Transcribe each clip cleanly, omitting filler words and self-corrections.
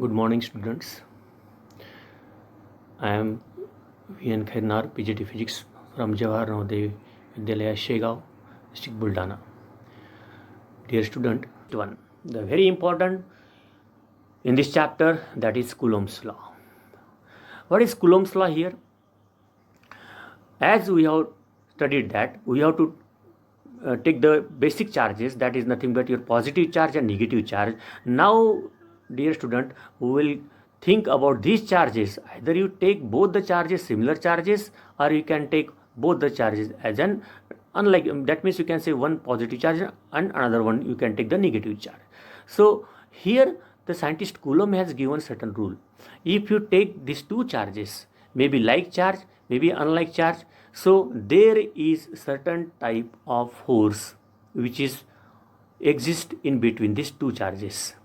Good morning, students. I am V.N. Khairnar, PGT Physics from Jawahar Navodaya Vidyalaya, Shegaon, district Buldana. Dear student, the very important in this chapter, that is Coulomb's law. What is Coulomb's law here? As we have studied that, we have to take the basic charges, that is nothing but your positive charge and negative charge. Now, dear student, we will think about these charges. Either you take both the charges, similar charges, or you can take both the charges as an unlike. That means you can say one positive charge and another one you can take the negative charge. So here the scientist Coulomb has given certain rule. If you take these two charges, maybe like charge, maybe unlike charge, so there is certain type of force which is exist in between these two charges,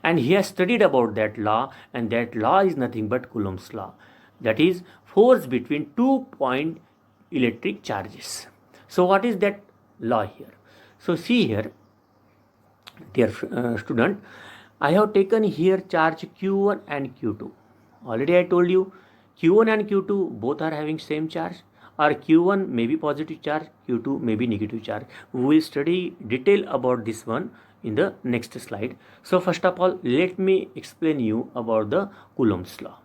and he has studied about that law, and that law is nothing but Coulomb's law, that is force between 2-point electric charges. So what is that law here? So see here, dear student, I have taken here charge Q1 and Q2. Already I told you Q1 and Q2 both are having same charge, or Q1 may be positive charge, Q2 may be negative charge. We will study detail about this one in the next slide. So first of all, let me explain you about the Coulomb's law.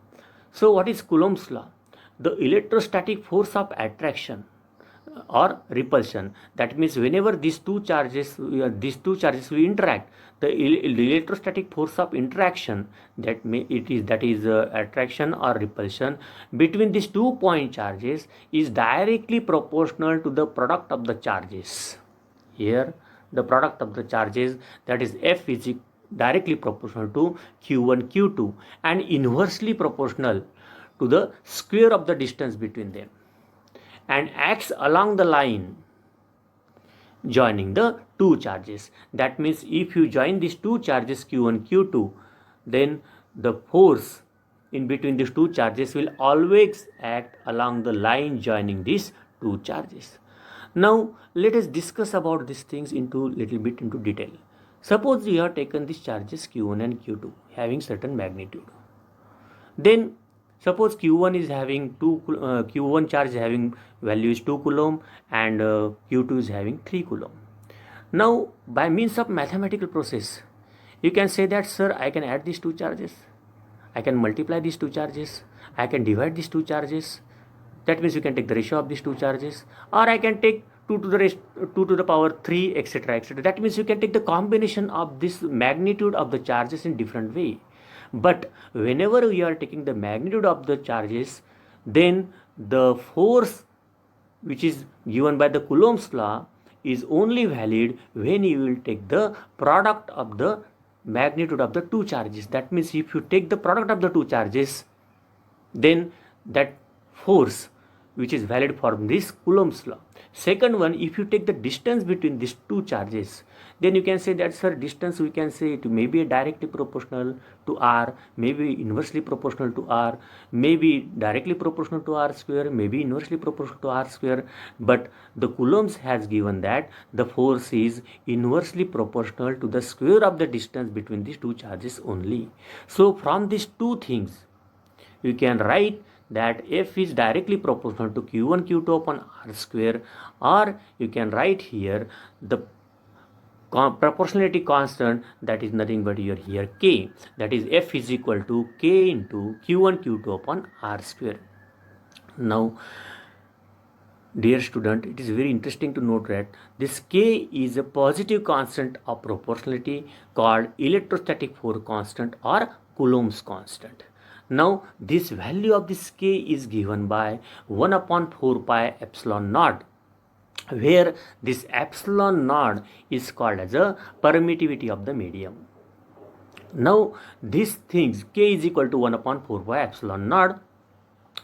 So what is Coulomb's law? The electrostatic force of attraction or repulsion. That means whenever these two charges will interact, the electrostatic force of interaction, that is attraction or repulsion between these 2-point charges is directly proportional to the product of the charges. Here the product of the charges, that is F, is directly proportional to Q1 Q2 and inversely proportional to the square of the distance between them, and acts along the line joining the two charges. That means if you join these two charges Q1 Q2, then the force in between these two charges will always act along the line joining these two charges. Now let us discuss about these things into little bit into detail. Suppose you have taken these charges Q1 and Q2 having certain magnitude. Then suppose Q1 is having Q1 charge is having value is 2 Coulomb and Q2 is having 3 Coulomb. Now by means of mathematical process, you can say that, sir, I can add these two charges, I can multiply these two charges, I can divide these two charges. That means you can take the ratio of these two charges, or I can take 2 to the power 3, etc., etc. That means you can take the combination of this magnitude of the charges in different way. But whenever we are taking the magnitude of the charges, then the force which is given by the Coulomb's law is only valid when you will take the product of the magnitude of the two charges. That means if you take the product of the two charges, then that force which is valid for this Coulomb's law. Second one, if you take the distance between these two charges, then you can say that, sir, distance we can say it may be directly proportional to r, maybe inversely proportional to r, maybe directly proportional to r square, maybe inversely proportional to r square. But the Coulomb's has given that the force is inversely proportional to the square of the distance between these two charges only. So from these two things, you can write that F is directly proportional to Q1 Q2 upon R square, or you can write here the proportionality constant, that is nothing but here K, that is F is equal to K into Q1 Q2 upon R square. Now dear student, it is very interesting to note that this K is a positive constant of proportionality called electrostatic force constant or Coulomb's constant. Now this value of this K is given by 1 upon 4 pi epsilon naught, where this epsilon naught is called as a permittivity of the medium. Now these things, K is equal to 1 upon 4 pi epsilon naught,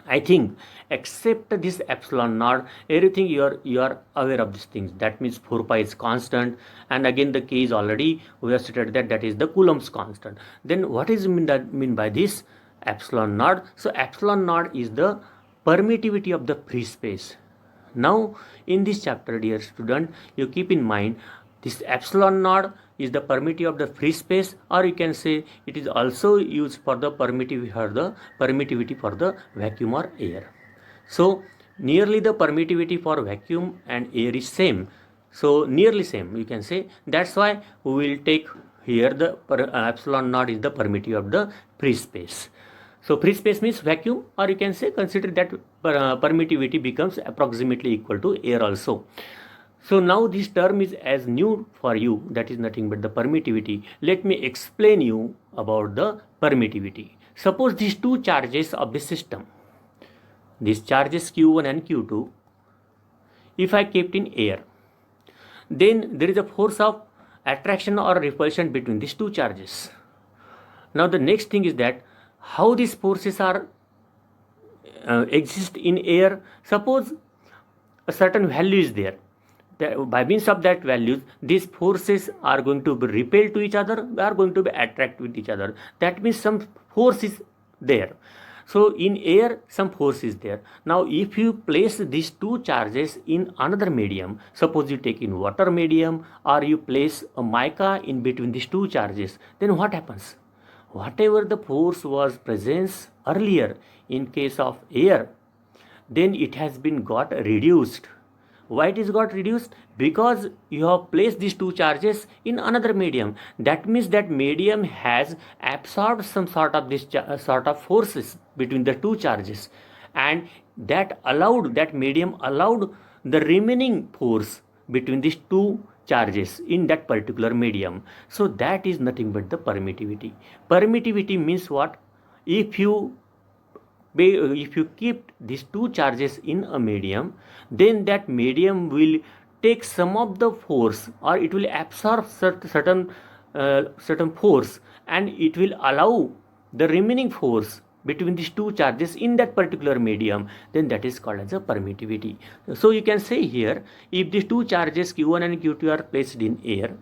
I think except this epsilon naught, everything you are aware of these things. That means 4 pi is constant, and again the K is already, we have stated that is the Coulomb's constant. Then what is mean by this epsilon naught? So epsilon naught is the permittivity of the free space. Now in this chapter, dear student, you keep in mind This epsilon naught is the permittivity of the free space, or you can say it is also used for the permittivity for the vacuum or air. So nearly the permittivity for vacuum and air is same. So nearly same, you can say. That's why we will take here the epsilon naught is the permittivity of the free space. So free space means vacuum, or you can say consider that permittivity becomes approximately equal to air also. So now this term is as new for you, that is nothing but the permittivity. Let me explain you about the permittivity. Suppose these two charges of the system, these charges Q1 and Q2, if I kept in air, then there is a force of attraction or repulsion between these two charges. Now the next thing is that how these forces are exist in air. Suppose a certain value is there. By means of that values, these forces are going to be repelled to each other, they are going to be attracted with each other. That means some force is there. So in air, some force is there. Now if you place these two charges in another medium, suppose you take in water medium, or you place a mica in between these two charges, then what happens? Whatever the force was present earlier in case of air, then it has been got reduced. Why it is got reduced? Because you have placed these two charges in another medium. That means that medium has absorbed some sort of this sort of forces between the two charges, and that medium allowed the remaining force between these two charges in that particular medium. So that is nothing but the permittivity. Permittivity means what? If you keep these two charges in a medium, then that medium will take some of the force, or it will absorb certain force, and it will allow the remaining force between these two charges in that particular medium. Then that is called as a permittivity. So you can say here, if these two charges Q1 and Q2 are placed in air,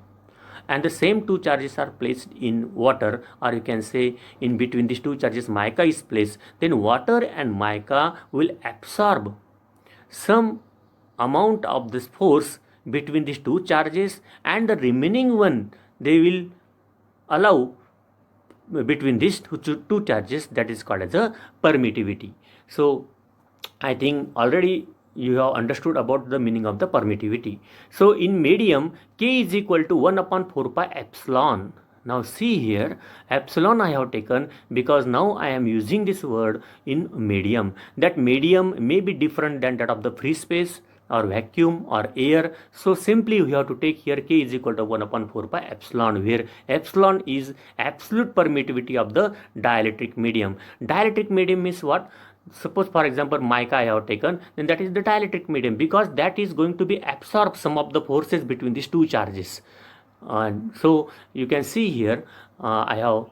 and the same two charges are placed in water, or you can say in between these two charges mica is placed, then water and mica will absorb some amount of this force between these two charges, and the remaining one they will allow between these two charges. That is called as a permittivity. So I think already you have understood about the meaning of the permittivity. So in medium, K is equal to 1 upon 4 pi epsilon. Now see here, epsilon I have taken because now I am using this word in medium. That medium may be different than that of the free space or vacuum or air. So simply we have to take here K is equal to 1 upon 4 pi epsilon, where epsilon is absolute permittivity of the dielectric medium. Dielectric medium is what? Suppose for example mica I have taken, then that is the dielectric medium, because that is going to be absorb some of the forces between these two charges. So you can see here I have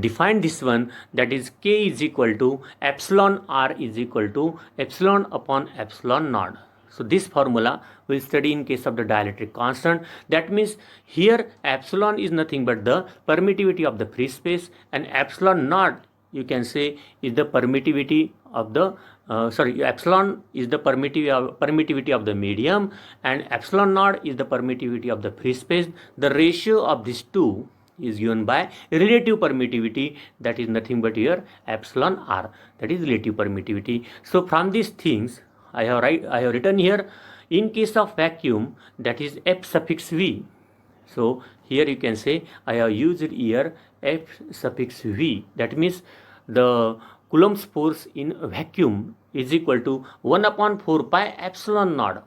defined this one, that is K is equal to epsilon R is equal to epsilon upon epsilon naught. So this formula we'll study in case of the dielectric constant. That means here epsilon is nothing but the permittivity of the free space, and epsilon naught you can say is the permittivity of the epsilon is the permittivity of the medium, and epsilon naught is the permittivity of the free space. The ratio of these two is given by relative permittivity, that is nothing but here epsilon R, that is relative permittivity. So from these things I have written here, in case of vacuum, that is F suffix V. So here you can say I have used here F suffix V. That means the Coulomb's force in vacuum is equal to 1 upon 4 pi epsilon naught.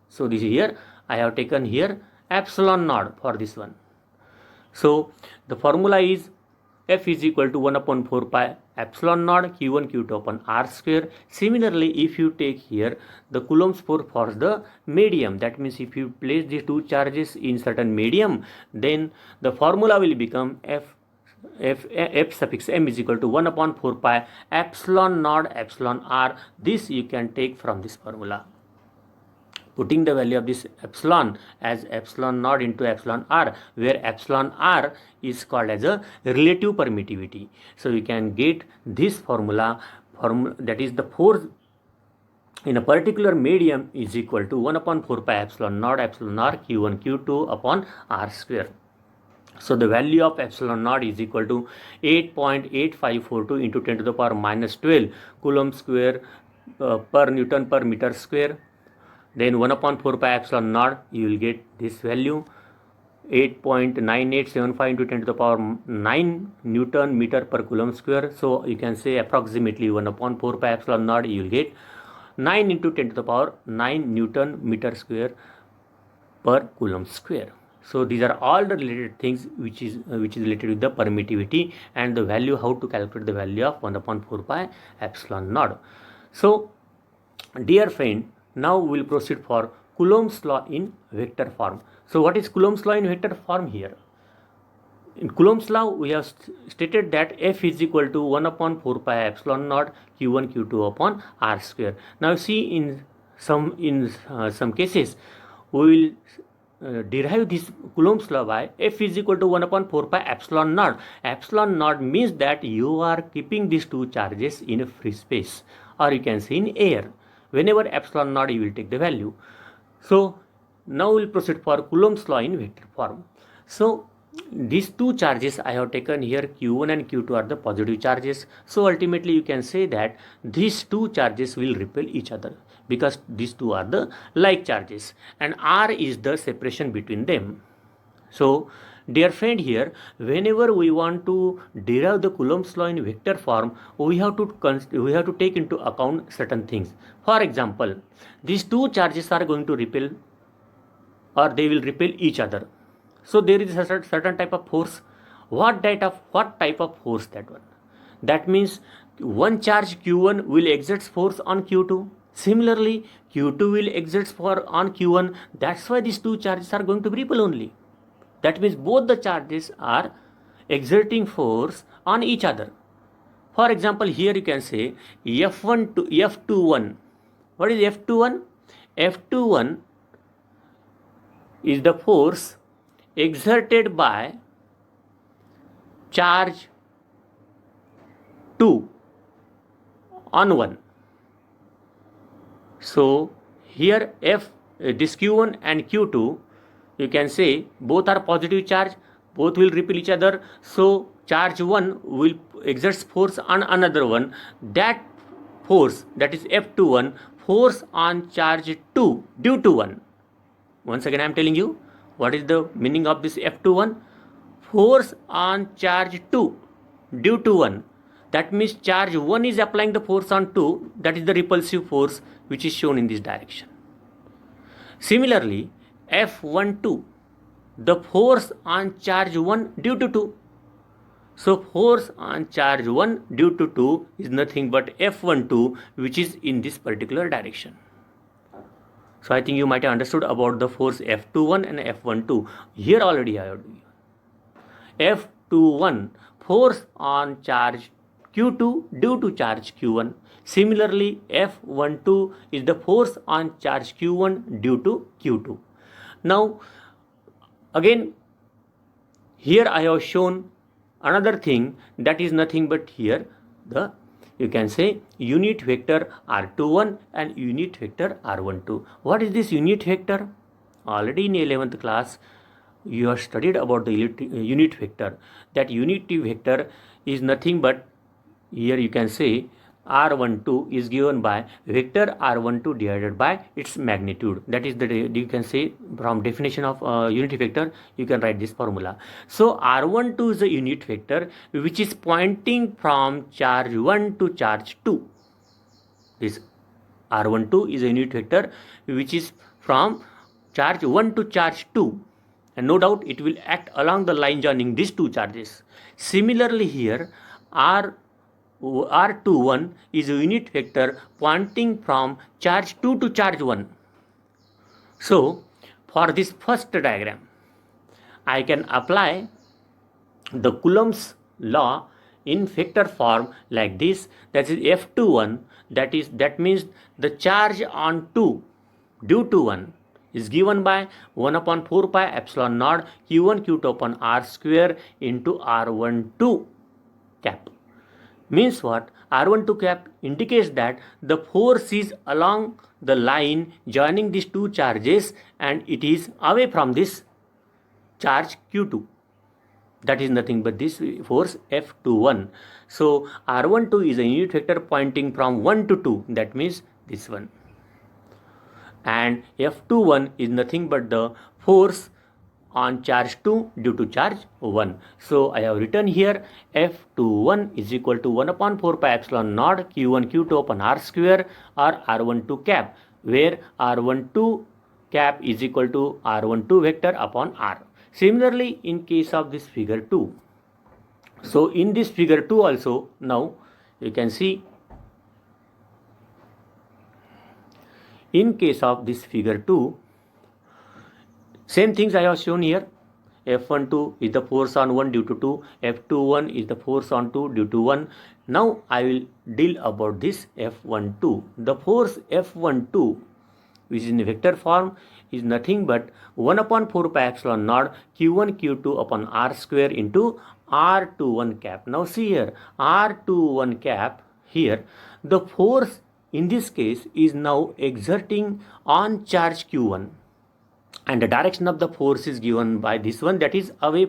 So this here I have taken here epsilon naught for this one. So the formula is F is equal to 1 upon 4 pi epsilon naught Q1 Q2 upon R square. Similarly, if you take here the Coulomb's force for the medium, that means if you place these two charges in certain medium, then the formula will become F suffix m is equal to 1 upon 4 pi epsilon naught epsilon R. This you can take from this formula, putting the value of this epsilon as epsilon naught into epsilon R, where epsilon R is called as a relative permittivity. So you can get this formula, that is the force in a particular medium is equal to 1 upon 4 pi epsilon naught q1 q2 upon r square. So the value of epsilon naught is equal to 8.8542 into 10 to the power minus 12 coulomb square per Newton per meter square. Then 1 upon 4 pi epsilon naught, you will get this value 8.9875 into 10 to the power 9 Newton meter per coulomb square. So you can say approximately 1 upon 4 pi epsilon naught, you will get 9 into 10 to the power 9 Newton meter square per coulomb square. So these are all the related things which is related with the permittivity and the value, how to calculate the value of 1 upon 4 pi epsilon naught. So dear friend, now we will proceed for Coulomb's law in vector form. So what is Coulomb's law in vector form here? In Coulomb's law, we have stated that F is equal to 1 upon 4 pi epsilon naught q1 q2 upon r square. Now see, in some cases we will derive this Coulomb's law by F is equal to 1 upon 4 pi epsilon naught. Epsilon naught means that you are keeping these two charges in a free space, or you can say in air. Whenever epsilon naught, you will take the value. So now we will proceed for Coulomb's law in vector form. So these two charges I have taken here, q1 and q2, are the positive charges. So ultimately you can say that these two charges will repel each other because these two are the like charges, and r is the separation between them. So dear friend, here whenever we want to derive the Coulomb's law in vector form, we have to take into account certain things. For example, these two charges are going to repel, or they will repel each other. So there is a certain type of force. What type of force that one? That means one charge q1 will exert force on q2. Similarly, q2 will exert force on q1. That's why these two charges are going to repel only. That means both the charges are exerting force on each other. For example, here you can say F1 to F21. What is F21? F21 is the force exerted by charge 2 on 1. So here this q1 and q2, you can say both are positive charge, both will repel each other. So charge 1 will exert force on another one. That force, that is F21, force on charge 2 due to 1. Once again I am telling you, what is the meaning of this F21? Force on charge 2 due to 1. That means charge 1 is applying the force on 2, that is the repulsive force which is shown in this direction. Similarly, F12, the force on charge 1 due to 2. So force on charge 1 due to 2 is nothing but F12, which is in this particular direction. So I think you might have understood about the force F21 and F12. Here already I have given. F21, force on charge Q2 due to charge Q1. Similarly, F12 is the force on charge Q1 due to Q2. Now again, here I have shown another thing, that is nothing but here the, you can say, unit vector R21 and unit vector R12. What is this unit vector? Already in 11th class you have studied about the unit vector. That unit vector is nothing but, here you can say, R12 is given by vector R12 divided by its magnitude. That is the, you can say, from definition of unit vector you can write this formula. So R12 is a unit vector which is pointing from charge 1 to charge 2. This R12 is a unit vector which is from charge 1 to charge 2, and no doubt it will act along the line joining these two charges. Similarly, here R21 is a unit vector pointing from charge 2 to charge 1. So for this first diagram, I can apply the Coulomb's law in vector form like this. That is F21, that means the charge on 2 due to 1 is given by 1 upon 4 pi epsilon naught q1 q2 upon r square into R12 cap. Means what? R12 cap indicates that the force is along the line joining these two charges and it is away from this charge Q2. That is nothing but this force F21. So R12 is a unit vector pointing from 1 to 2. That means this one. And F21 is nothing but the force on charge 2 due to charge 1. So I have written here F21 is equal to 1 upon 4 pi epsilon naught Q1 Q2 upon R square or R12 cap, where R12 cap is equal to R12 vector upon R. Similarly, in case of this figure 2. So in this figure 2 also, now you can see, in case of this figure 2, same things I have shown here. F12 is the force on 1 due to 2, F21 is the force on 2 due to 1. Now I will deal about this F12. The force F12, which is in vector form, is nothing but 1 upon 4 pi epsilon naught Q1 Q2 upon R square into R21 cap. Now see here, R21 cap here, the force in this case is now exerting on charge Q1. And the direction of the force is given by this one, that is away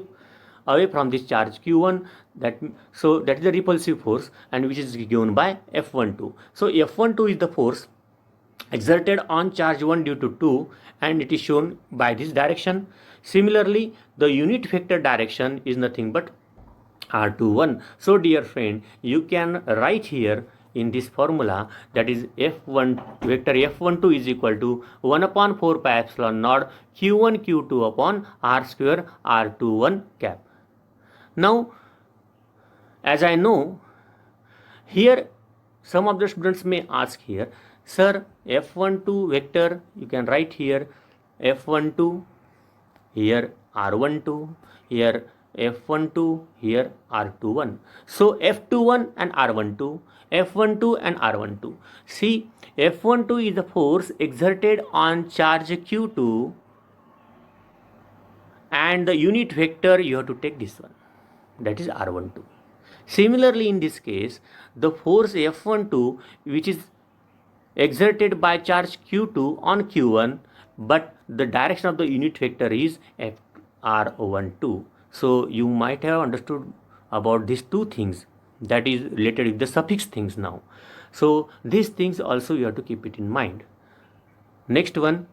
from this charge Q1. So that is the repulsive force, and which is given by F12. So F12 is the force exerted on charge 1 due to 2, and it is shown by this direction. Similarly, the unit vector direction is nothing but R21. So dear friend, you can write here in this formula, that is F1 vector F12 is equal to 1 upon 4 pi epsilon naught Q1 Q2 upon R square R21 cap. Now, as I know, here some of the students may ask here, sir, F12 vector, you can write here F12, here R12, here F12, here R21. So F21 and R12, F12 and R12. See, F12 is the force exerted on charge Q2, and the unit vector you have to take this one, that is R12. Similarly, in this case, the force F12, which is exerted by charge Q2 on Q1, but the direction of the unit vector is R12. So you might have understood about these two things, that is related with the suffix things now. So these things also you have to keep it in mind. Next one,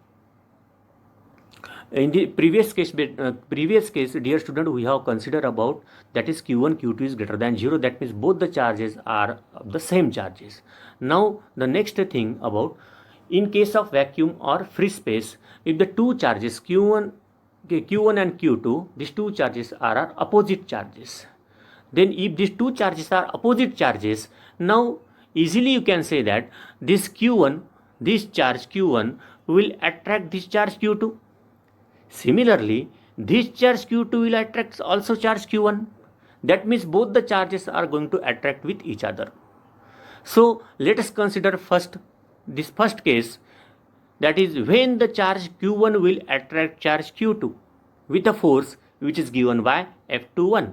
in the previous case, dear student, we have considered about, that is Q1 Q2 is greater than 0. That means both the charges are the same charges. Now the next thing about, in case of vacuum or free space, if the two charges Q1 and Q2, these two charges are opposite charges. Then if these two charges are opposite charges, now easily you can say that this Q1, this charge Q1 will attract this charge Q2. Similarly, this charge Q2 will attract also charge Q1. That means both the charges are going to attract with each other. So let us consider this first case, that is when the charge Q1 will attract charge Q2 with a force which is given by F21.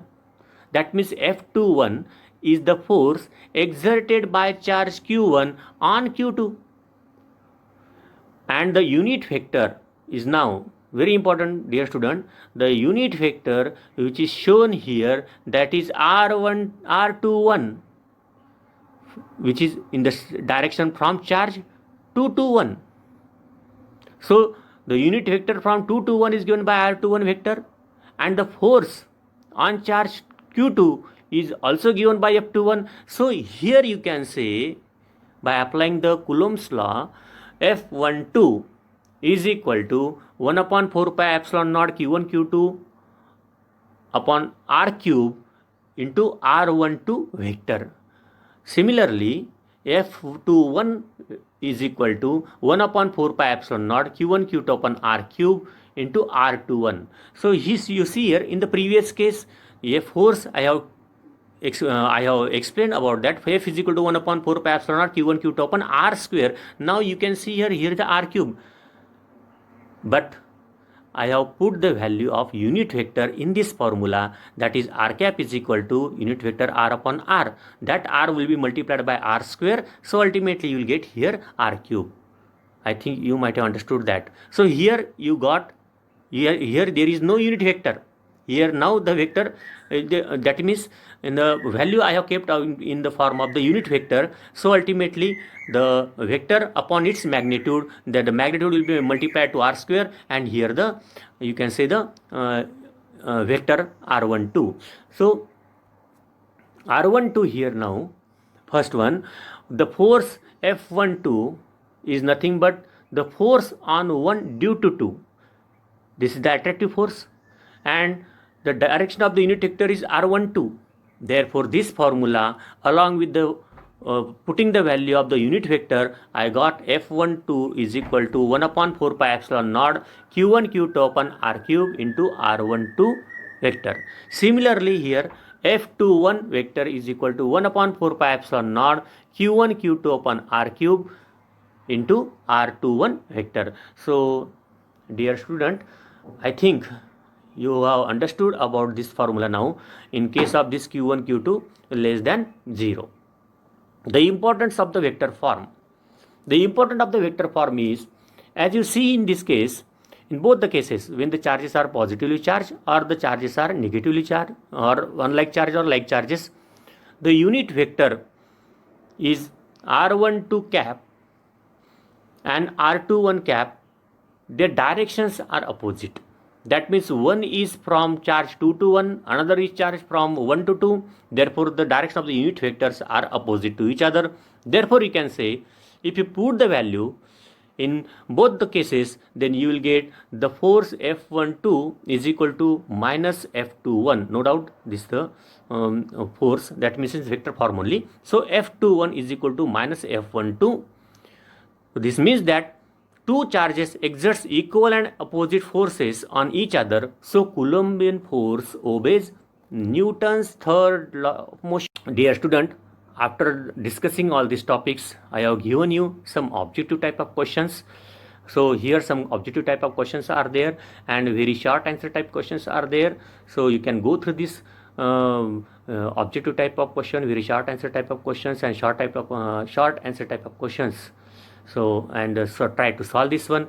That means F21 is the force exerted by charge Q1 on Q2. And the unit vector is now very important, dear student. The unit vector which is shown here, that is R21, which is in the direction from charge 2 to 1. So the unit vector from 2 to 1 is given by R21 vector, and the force on charge Q2 is also given by F21. So here you can say, by applying the Coulomb's law, F12 is equal to 1 upon 4 pi epsilon naught Q1 Q2 upon R cube into R12 vector. Similarly, F21 is equal to 1 upon 4 pi epsilon naught Q1 Q2 upon R cube into R21. So you see here, in the previous case, F force I have explained about that. F is equal to 1 upon 4 pi epsilon naught Q1 Q2 upon R square. Now you can see here is the R cube. But I have put the value of unit vector in this formula, that is r cap is equal to unit vector r upon r. That r will be multiplied by r square, so ultimately you will get here r cube. I think you might have understood that. So here you got, here there is no unit vector. Here now the vector, that means in the value I have kept in the form of the unit vector. So ultimately the vector upon its magnitude, that the magnitude will be multiplied to r square, and here the, you can say the vector r12. So r12 here now, first one, the force F12 is nothing but the force on 1 due to 2. This is the attractive force, and the direction of the unit vector is r12. Therefore this formula, along with the putting the value of the unit vector, I got F12 is equal to 1 upon 4 pi epsilon naught q1 q2 upon r cube into r12 vector. Similarly here F21 vector is equal to 1 upon 4 pi epsilon naught q1 q2 upon r cube into r21 vector. So dear student, I think you have understood about this formula now in case of this q1 q2 less than 0. The importance of the vector form. The importance of the vector form is, as you see in this case, in both the cases, when the charges are positively charged or the charges are negatively charged, or unlike charge or like charges, the unit vector is r12 cap and r21 cap. Their directions are opposite. That means one is from charge 2 to 1, another is charged from 1 to 2. Therefore the direction of the unit vectors are opposite to each other. Therefore you can say, if you put the value in both the cases, then you will get the force F12 is equal to minus F21. No doubt this is the force, that means it's vector form only. So F21 is equal to minus F12. So this means that two charges exerts equal and opposite forces on each other. So Coulombian force obeys Newton's third law of motion. Dear student, after discussing all these topics, I have given you some objective type of questions. So here some objective type of questions are there, and very short answer type questions are there. So you can go through this objective type of question, very short answer type of questions, and short answer type of questions. So so try to solve this one,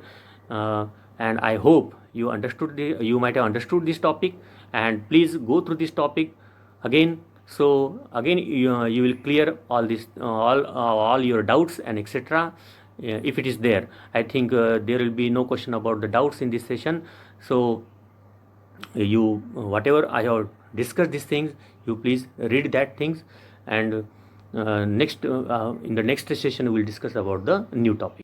and I hope you understood you might have understood this topic, and please go through this topic again. So again you will clear all this all your doubts and etc. If it is there. I think there will be no question about the doubts in this session. So you, whatever I have discussed these things, you please read that things, and in the next session we will discuss about the new topic.